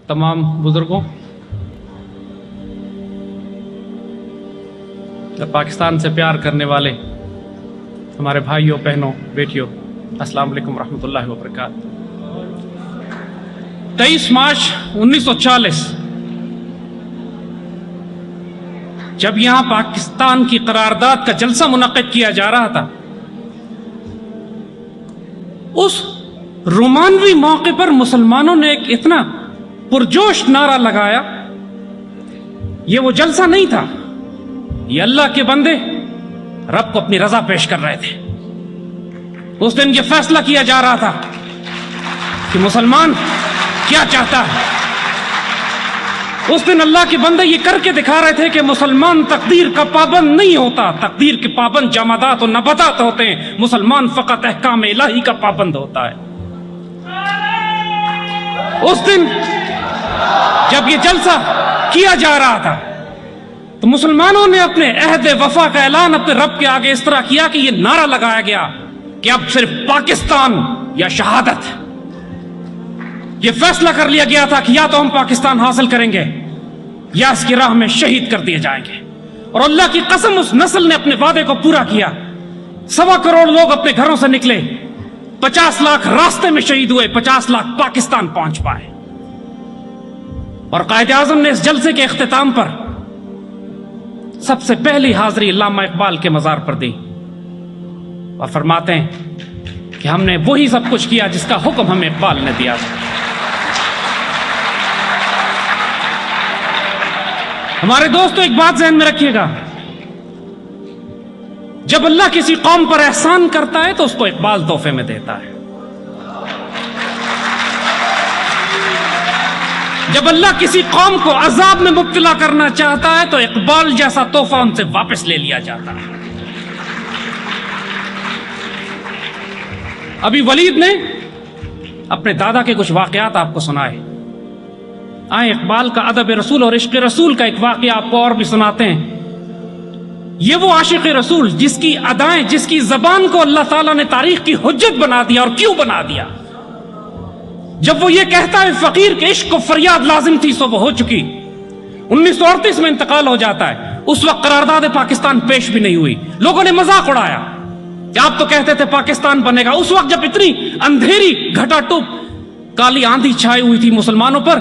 تمام بزرگوں، پاکستان سے پیار کرنے والے ہمارے بھائیوں، بہنوں، بیٹیوں، السلام علیکم ورحمۃ اللہ وبرکاتہ۔ 23 مارچ 1940 جب یہاں پاکستان کی قرارداد کا جلسہ منعقد کیا جا رہا تھا، اس رومانوی موقع پر مسلمانوں نے ایک اتنا پرجوش نعرہ لگایا۔ یہ وہ جلسہ نہیں تھا، یہ اللہ کے بندے رب کو اپنی رضا پیش کر رہے تھے۔ اس دن یہ فیصلہ کیا جا رہا تھا کہ مسلمان کیا چاہتا ہے۔ اس دن اللہ کے بندے یہ کر کے دکھا رہے تھے کہ مسلمان تقدیر کا پابند نہیں ہوتا، تقدیر کے پابند جمادات و نباتات ہوتے ہیں، مسلمان فقط احکام الہی کا پابند ہوتا ہے۔ اس دن جب یہ جلسہ کیا جا رہا تھا تو مسلمانوں نے اپنے عہد وفا کا اعلان اپنے رب کے آگے اس طرح کیا کہ یہ نعرہ لگایا گیا کہ اب صرف پاکستان یا شہادت۔ یہ فیصلہ کر لیا گیا تھا کہ یا تو ہم پاکستان حاصل کریں گے یا اس کی راہ میں شہید کر دیے جائیں گے۔ اور اللہ کی قسم اس نسل نے اپنے وعدے کو پورا کیا۔ 1.25 کروڑ لوگ اپنے گھروں سے نکلے، 50 لاکھ راستے میں شہید ہوئے، 50 لاکھ پاکستان پہنچ پائے۔ اور قائد اعظم نے اس جلسے کے اختتام پر سب سے پہلی حاضری علامہ اقبال کے مزار پر دی اور فرماتے ہیں کہ ہم نے وہی سب کچھ کیا جس کا حکم ہمیں اقبال نے دیا تھا۔ ہمارے دوستو، ایک بات ذہن میں رکھیے گا، جب اللہ کسی قوم پر احسان کرتا ہے تو اس کو اقبال تحفے میں دیتا ہے۔ جب اللہ کسی قوم کو عذاب میں مبتلا کرنا چاہتا ہے تو اقبال جیسا تحفہ ان سے واپس لے لیا جاتا ہے۔ ابھی ولید نے اپنے دادا کے کچھ واقعات آپ کو سنائے۔ آئیں اقبال کا ادب رسول اور عشق رسول کا ایک واقعہ آپ کو اور بھی سناتے ہیں۔ یہ وہ عاشق رسول جس کی ادائیں، جس کی زبان کو اللہ تعالیٰ نے تاریخ کی حجت بنا دیا، اور کیوں بنا دیا؟ جب وہ یہ کہتا ہے فقیر کے عشق کو فریاد لازم تھی سو وہ ہو چکی۔ 1938 میں انتقال ہو جاتا ہے، اس وقت قرارداد پاکستان پیش بھی نہیں ہوئی۔ لوگوں نے مذاق اڑایا کہ آپ تو کہتے تھے پاکستان بنے گا۔ اس وقت جب اتنی اندھیری گھٹا ٹوپ کالی آندھی چھائی ہوئی تھی مسلمانوں پر،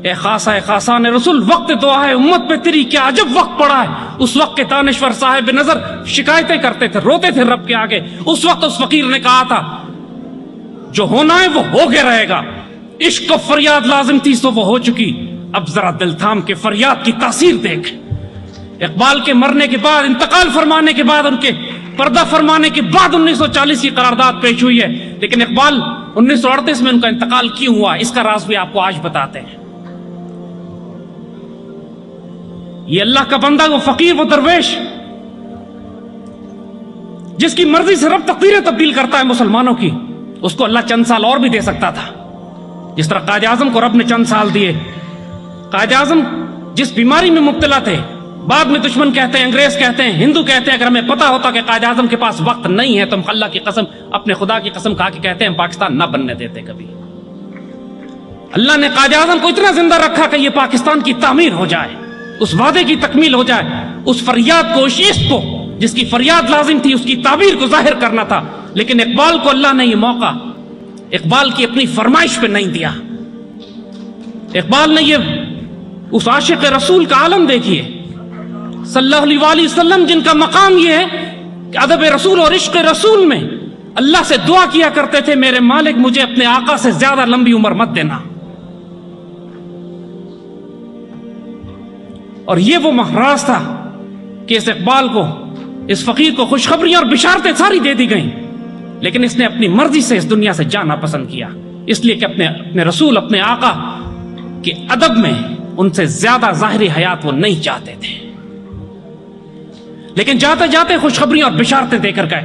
اے خاصا اے خاصان رسول، وقت دعا ہے امت پہ تیری کیا عجب وقت پڑا ہے۔ اس وقت کے دانشور صاحب نظر شکایتیں کرتے تھے، روتے تھے رب کے آگے۔ اس وقت اس فقیر نے کہا تھا جو ہونا ہے وہ ہو کے رہے گا، عشق کو فریاد لازم تھی سو وہ ہو چکی، اب ذرا دل تھام کے فریاد کی تاثیر دیکھ۔ اقبال کے مرنے کے بعد، انتقال فرمانے کے بعد، ان کے پردہ فرمانے کے بعد 1940 کی قرارداد پیش ہوئی ہے، لیکن اقبال 1938 میں ان کا انتقال کیوں ہوا، اس کا راز بھی آپ کو آج بتاتے ہیں۔ یہ اللہ کا بندہ، وہ فقیر، وہ درویش جس کی مرضی سے رب تقدیریں تبدیل کرتا ہے مسلمانوں کی، اس کو اللہ چند سال اور بھی دے سکتا تھا، جس طرح قائد اعظم کو رب نے چند سال دیے۔ قائد اعظم جس بیماری میں مبتلا تھے، بعد میں دشمن کہتے ہیں، انگریز کہتے ہیں، ہندو کہتے ہیں، اگر ہمیں پتا ہوتا کہ قائد اعظم کے پاس وقت نہیں ہے تو ہم اللہ کی قسم، اپنے خدا کی قسم کھا کے کہتے ہیں ہم پاکستان نہ بننے دیتے کبھی۔ اللہ نے قائد اعظم کو اتنا زندہ رکھا کہ یہ پاکستان کی تعمیر ہو جائے، اس وعدے کی تکمیل ہو جائے، اس فریاد کو، اس عشق کو جس کی فریاد لازم تھی، اس کی تعبیر کو ظاہر کرنا تھا۔ لیکن اقبال کو اللہ نے یہ موقع اقبال کی اپنی فرمائش پہ نہیں دیا۔ اقبال نے یہ اس عاشق رسول کا عالم دیکھیے صلی اللہ علیہ وسلم، جن کا مقام یہ ہے کہ ادب رسول اور عشق رسول میں اللہ سے دعا کیا کرتے تھے، میرے مالک مجھے اپنے آقا سے زیادہ لمبی عمر مت دینا۔ اور یہ وہ راز تھا کہ اس اقبال کو، اس فقیر کو خوشخبریاں اور بشارتیں ساری دے دی گئیں، لیکن اس نے اپنی مرضی سے اس دنیا سے جانا پسند کیا، اس لیے کہ اپنے رسول، اپنے آقا کے ادب میں ان سے زیادہ ظاہری حیات وہ نہیں چاہتے تھے، لیکن جاتے جاتے خوشخبریاں اور بشارتیں دے کر گئے۔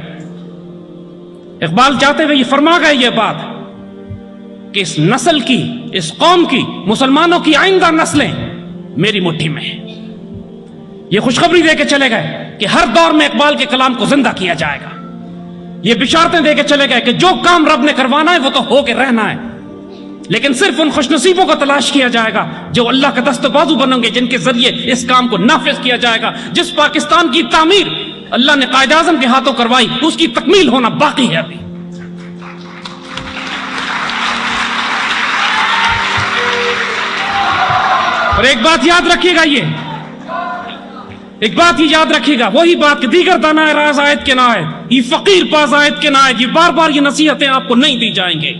اقبال جاتے ہوئے یہ فرما گئے یہ بات کہ اس نسل کی، اس قوم کی، مسلمانوں کی آئندہ نسلیں میری مٹھی میں ہیں۔ یہ خوشخبری دے کے چلے گئے کہ ہر دور میں اقبال کے کلام کو زندہ کیا جائے گا۔ یہ بشارتیں دے کے چلے گئے کہ جو کام رب نے کروانا ہے وہ تو ہو کے رہنا ہے۔ لیکن صرف ان خوش نصیبوں کو تلاش کیا جائے گا جو اللہ کا دست و بازو بنیں گے، جن کے ذریعے اس کام کو نافذ کیا جائے گا۔ جس پاکستان کی تعمیر اللہ نے قائد اعظم کے ہاتھوں کروائی، اس کی تکمیل ہونا باقی ہے ابھی۔ اور ایک بات یاد رکھیے گا، ایک بات ہی یاد رکھیے گا، وہی بات کہ دیگر دانا راز آیت کے نائب، یہ فقیر پاز آیت کے نائب، یہ بار بار یہ نصیحتیں آپ کو نہیں دی جائیں گے۔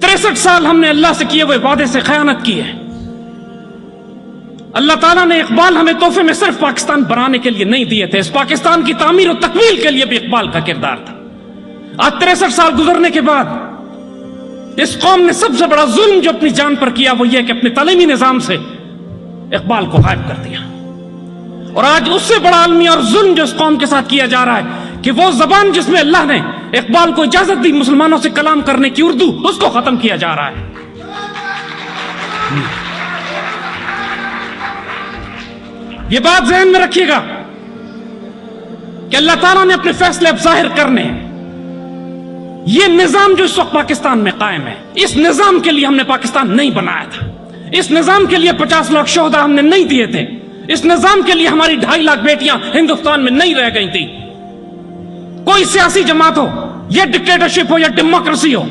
63 سال ہم نے اللہ سے کیے ہوئے وعدے سے خیانت کی ہے۔ اللہ تعالیٰ نے اقبال ہمیں تحفے میں صرف پاکستان بنانے کے لیے نہیں دیے تھے، اس پاکستان کی تعمیر و تکمیل کے لیے بھی اقبال کا کردار تھا۔ آج 63 سال گزرنے کے بعد اس قوم نے سب سے بڑا ظلم جو اپنی جان پر کیا وہ یہ کہ اپنے تعلیمی نظام سے اقبال کو غائب کر دیا۔ اور آج اس سے بڑا عالمی اور ظلم جو اس قوم کے ساتھ کیا جا رہا ہے کہ وہ زبان جس میں اللہ نے اقبال کو اجازت دی مسلمانوں سے کلام کرنے کی، اردو، اس کو ختم کیا جا رہا ہے۔ یہ بات ذہن میں رکھیے گا کہ اللہ تعالیٰ نے اپنے فیصلے اب ظاہر کرنے ہیں۔ یہ نظام جو اس وقت پاکستان میں قائم ہے، اس نظام کے لیے ہم نے پاکستان نہیں بنایا تھا، اس نظام کے لیے 50 لاکھ شہداء ہم نے نہیں دیے تھے، اس نظام کے لیے ہماری 2.5 لاکھ بیٹیاں ہندوستان میں نہیں رہ گئی تھی۔ کوئی سیاسی جماعت ہو یا ڈکٹیٹرشپ ہو یا ڈیموکریسی ہو،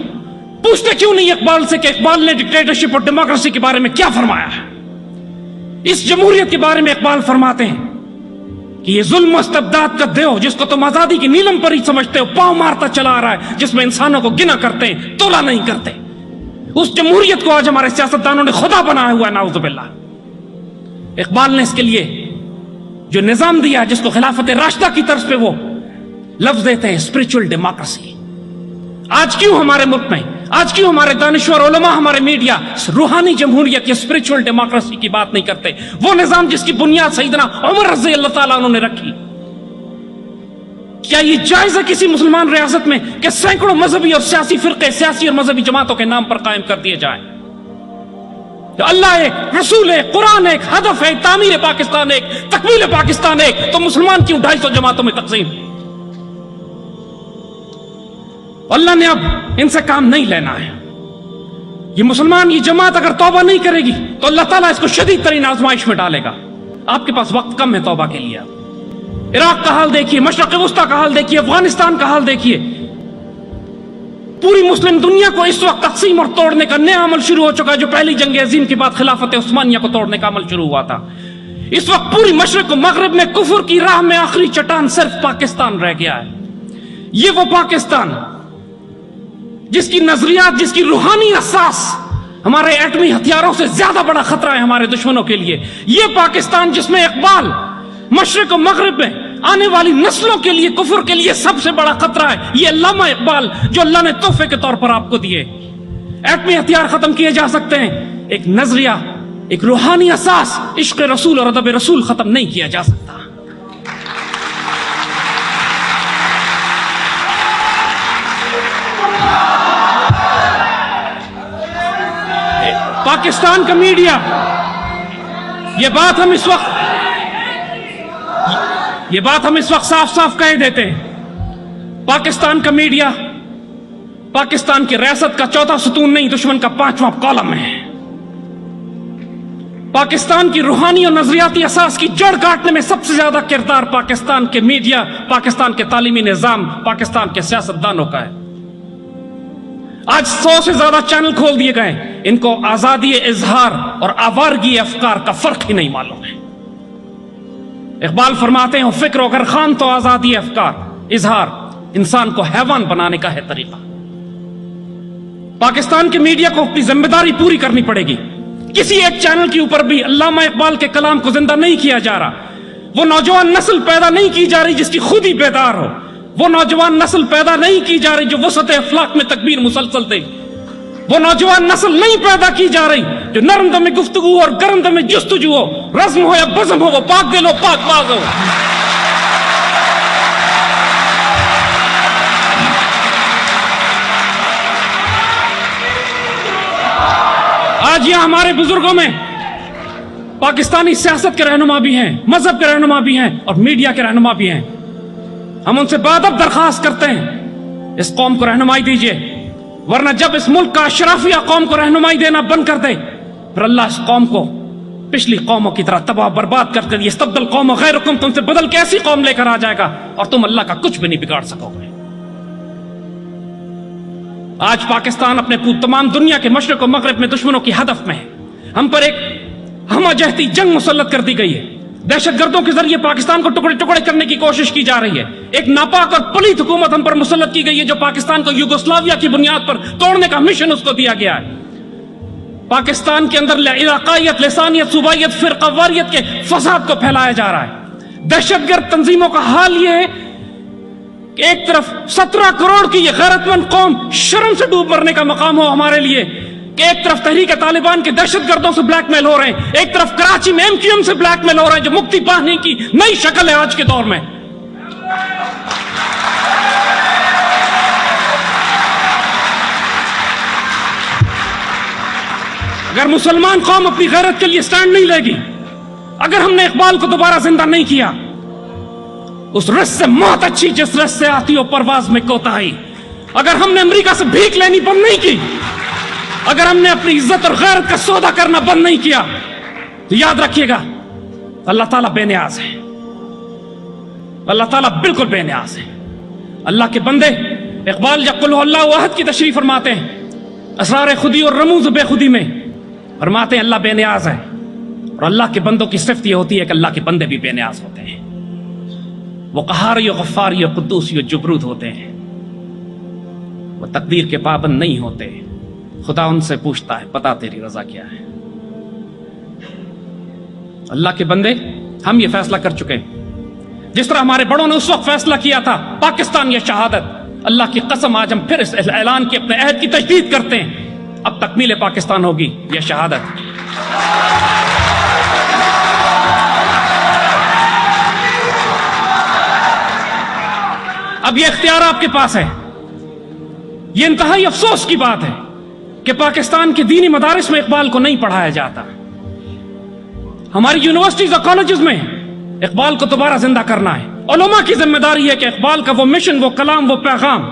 پوچھتے کیوں نہیں اقبال سے کہ اقبال نے ڈکٹیٹرشپ اور ڈیموکریسی کے بارے میں کیا فرمایا ہے؟ اس جمہوریت کے بارے میں اقبال فرماتے ہیں کہ یہ ظلم و استبداد کا دیو جس کو تم آزادی کی نیلم پر ہی سمجھتے ہو، پاؤں مارتا چلا آ رہا ہے، جس میں انسانوں کو گنا کرتے ہیں، تولا نہیں کرتے، اس جمہوریت کو آج ہمارے سیاستدانوں نے خدا بنایا ہوا ہے، نعوذ باللہ۔ اقبال نے اس کے لیے جو نظام دیا جس کو خلافت راشدہ کی طرز پہ وہ لفظ دیتے ہیں اسپرچول ڈیموکریسی۔ آج کیوں ہمارے ملک میں، آج کیوں ہمارے دانشور علماء، ہمارے میڈیا روحانی جمہوریت یا اسپرچول ڈیموکریسی کی بات نہیں کرتے؟ وہ نظام جس کی بنیاد سیدنا عمر رضی اللہ تعالیٰ عنہ نے رکھی۔ کیا یہ جائز ہے کسی مسلمان ریاست میں کہ سینکڑوں مذہبی اور سیاسی فرقے، سیاسی اور مذہبی جماعتوں کے نام پر قائم کر دیے جائیں؟ اللہ ایک، رسول ایک، قرآن ایک، ہدف ہے تعمیر پاکستان ایک، تکمیل پاکستان ایک، تو مسلمان کیوں 250 جماعتوں میں تقسیم؟ اللہ نے اب ان سے کام نہیں لینا ہے۔ یہ مسلمان، یہ جماعت اگر توبہ نہیں کرے گی تو اللہ تعالیٰ اس کو شدید ترین آزمائش میں ڈالے گا۔ آپ کے پاس وقت کم ہے توبہ کے لیے۔ عراق کا حال دیکھیے، مشرق وسطیٰ کا حال دیکھیے، افغانستان کا حال دیکھیے۔ پوری مسلم دنیا کو اس وقت تقسیم اور توڑنے کا نیا عمل شروع ہو چکا ہے، جو پہلی جنگ عظیم کے بعد خلافت عثمانیہ کو توڑنے کا عمل شروع ہوا تھا۔ اس وقت پوری مشرق و مغرب میں کفر کی راہ میں آخری چٹان صرف پاکستان رہ گیا ہے۔ یہ وہ پاکستان جس کی نظریات، جس کی روحانی اساس ہمارے ایٹمی ہتھیاروں سے زیادہ بڑا خطرہ ہے ہمارے دشمنوں کے لیے۔ یہ پاکستان جس میں اقبال مشرق و مغرب میں آنے والی نسلوں کے لیے، کفر کے لیے سب سے بڑا خطرہ ہے۔ یہ علامہ اقبال جو اللہ نے تحفے کے طور پر آپ کو دیے۔ ایٹمی ہتھیار ختم کیے جا سکتے ہیں، ایک نظریہ، ایک روحانی اساس، عشق رسول اور ادب رسول ختم نہیں کیا جا سکتا۔ پاکستان کا میڈیا، یہ بات ہم اس وقت صاف صاف کہہ دیتے ہیں۔ پاکستان کا میڈیا پاکستان کی ریاست کا چوتھا ستون نہیں، دشمن کا 5واں کالم ہے۔ پاکستان کی روحانی اور نظریاتی اساس کی جڑ کاٹنے میں سب سے زیادہ کردار پاکستان کے میڈیا، پاکستان کے تعلیمی نظام، پاکستان کے سیاستدانوں کا ہے۔ آج 100 سے زیادہ چینل کھول دیے گئے، ان کو آزادی اظہار اور آوارگی افکار کا فرق ہی نہیں معلوم ہے۔ اقبال فرماتے ہیں فکر اگر خان تو آزادی افکار، اظہار انسان کو حیوان بنانے کا ہے طریقہ۔ پاکستان کے میڈیا کو اپنی ذمہ داری پوری کرنی پڑے گی۔ کسی ایک چینل کے اوپر بھی علامہ اقبال کے کلام کو زندہ نہیں کیا جا رہا۔ وہ نوجوان نسل پیدا نہیں کی جا رہی جس کی خود ہی بیدار ہو۔ وہ نوجوان نسل پیدا نہیں کی جا رہی جو وسعت افلاق میں تکبیر مسلسل دے۔ وہ نوجوان نسل نہیں پیدا کی جا رہی جو نرم دم گفتگو اور گرم دم جستجو ہو، رزم ہو یا بزم ہو، وہ پاک دل ہو، پاک باز ہو۔ آج یہاں ہمارے بزرگوں میں پاکستانی سیاست کے رہنما بھی ہیں، مذہب کے رہنما بھی ہیں اور میڈیا کے رہنما بھی ہیں۔ ہم ان سے بادب درخواست کرتے ہیں اس قوم کو رہنمائی دیجیے، ورنہ جب اس ملک کا اشرافیہ قوم کو رہنمائی دینا بند کر دے پھر اللہ اس قوم کو پچھلی قوموں کی طرح تباہ برباد کر کے یستبدل قوم غیرکم، تم سے بدل کے ایسی قوم لے کر آ جائے گا اور تم اللہ کا کچھ بھی نہیں بگاڑ سکو گے۔ آج پاکستان اپنے تمام دنیا کے مشرق و مغرب میں دشمنوں کی ہدف میں ہے۔ ہم پر ایک ہمہ جہتی جنگ مسلط کر دی گئی ہے، دہشت گردوں کے ذریعے پاکستان کو ٹکڑے ٹکڑے کرنے کی کوشش کی جا رہی ہے، ایک ناپاک اور پلیت حکومت ہم پر مسلط کی گئی ہے جو پاکستان کو یوگوسلاویا کی بنیاد پر توڑنے کا مشن اس کو دیا گیا ہے۔ پاکستان کے اندر علاقائیت، لسانیت، صوبائیت، فرقہ واریت کے فساد کو پھیلایا جا رہا ہے۔ دہشت گرد تنظیموں کا حال یہ ہے کہ ایک طرف 17 کروڑ کی یہ غیرت مند قوم شرم سے ڈوب مرنے کا مقام ہو ہمارے لیے کہ ایک طرف تحریک طالبان کے دہشت گردوں سے بلیک میل ہو رہے ہیں، ایک طرف کراچی میں MQM سے بلیک میل ہو رہے ہیں جو مکتی پانے کی نئی شکل ہے آج کے دور میں۔ اگر مسلمان قوم اپنی غیرت کے لیے سٹینڈ نہیں لے گی، اگر ہم نے اقبال کو دوبارہ زندہ نہیں کیا، اس رس سے موت اچھی جس رس سے آتی ہو پرواز میں کوتاہی، اگر ہم نے امریکہ سے بھیک لینی بند نہیں کی، اگر ہم نے اپنی عزت اور غیرت کا سودا کرنا بند نہیں کیا، تو یاد رکھیے گا اللہ تعالیٰ بے نیاز ہے، اللہ تعالیٰ بالکل بے نیاز ہے۔ اللہ کے بندے اقبال جب قل ہو اللہ احد کی تشریح فرماتے ہیں اسرار خودی اور رموز بے خودی میں، فرماتے ہیں اللہ بے نیاز ہے، اور اللہ کے بندوں کی صفت یہ ہوتی ہے کہ اللہ کے بندے بھی بے نیاز ہوتے ہیں، وہ قہاری و غفاری و قدوسی و جبروت ہوتے ہیں، وہ تقدیر کے پابند نہیں ہوتے، خدا ان سے پوچھتا ہے پتا تیری رضا کیا ہے۔ اللہ کے بندے ہم یہ فیصلہ کر چکے ہیں جس طرح ہمارے بڑوں نے اس وقت فیصلہ کیا تھا پاکستان یا شہادت، اللہ کی قسم آج ہم پھر اس اعلان کے اپنے عہد کی تجدید کرتے ہیں، اب تکمیل پاکستان ہوگی یا شہادت۔ اب یہ اختیار آپ کے پاس ہے۔ یہ انتہائی افسوس کی بات ہے کہ پاکستان کے دینی مدارس میں اقبال کو نہیں پڑھایا جاتا۔ ہماری یونیورسٹیز اور کالجز میں اقبال کو دوبارہ زندہ کرنا ہے۔ علماء کی ذمہ داری ہے کہ اقبال کا وہ مشن، وہ کلام، وہ پیغام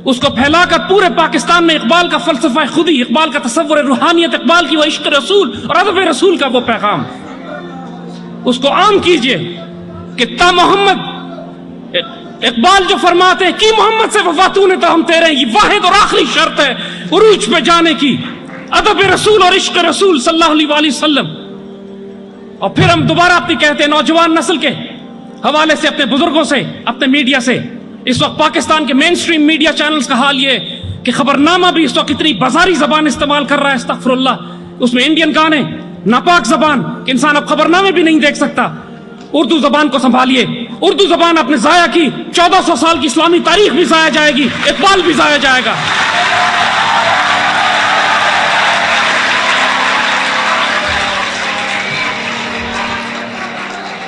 اس کو پھیلا کر پورے پاکستان میں اقبال کا فلسفہ خودی، اقبال کا تصور روحانیت، اقبال کی وہ عشق رسول اور ادب رسول کا وہ پیغام اس کو عام کیجئے کہ تا محمد اقبال جو فرماتے ہیں کہ محمد سے وفاتوں نے تو ہم تیرے، یہ واحد اور آخری شرط ہے عروج پہ جانے کی، ادب رسول اور عشق رسول صلی اللہ علیہ وآلہ وسلم۔ اور پھر ہم دوبارہ اپنی کہتے ہیں نوجوان نسل کے حوالے سے، اپنے بزرگوں سے، اپنے میڈیا سے، اس وقت پاکستان کے مین سٹریم میڈیا چینلز کا حال یہ کہ خبرنامہ بھی اس وقت اتنی بازاری زبان استعمال کر رہا ہے، استغفر اللہ، اس میں انڈین گانے، ناپاک زبان کہ انسان اب خبرنامے بھی نہیں دیکھ سکتا۔ اردو زبان کو سنبھالیے، اردو زبان آپ نے ضائع کی، 1400 سال کی اسلامی تاریخ بھی ضائع جائے گی، اقبال بھی ضائع جائے گا۔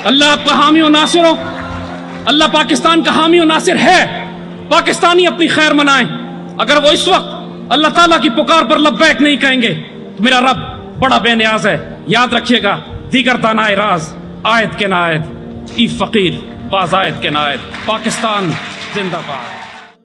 اللہ آپ کا حامی و ناصر ہو، اللہ پاکستان کا حامی و ناصر ہے، پاکستانی اپنی خیر منائیں۔ اگر وہ اس وقت اللہ تعالیٰ کی پکار پر لبیک نہیں کہیں گے تو میرا رب بڑا بے نیاز ہے۔ یاد رکھیے گا دیگر دانائے راز آیت کے نائد، ای فقیر باز آیت کے نائد، پاکستان زندہ باد۔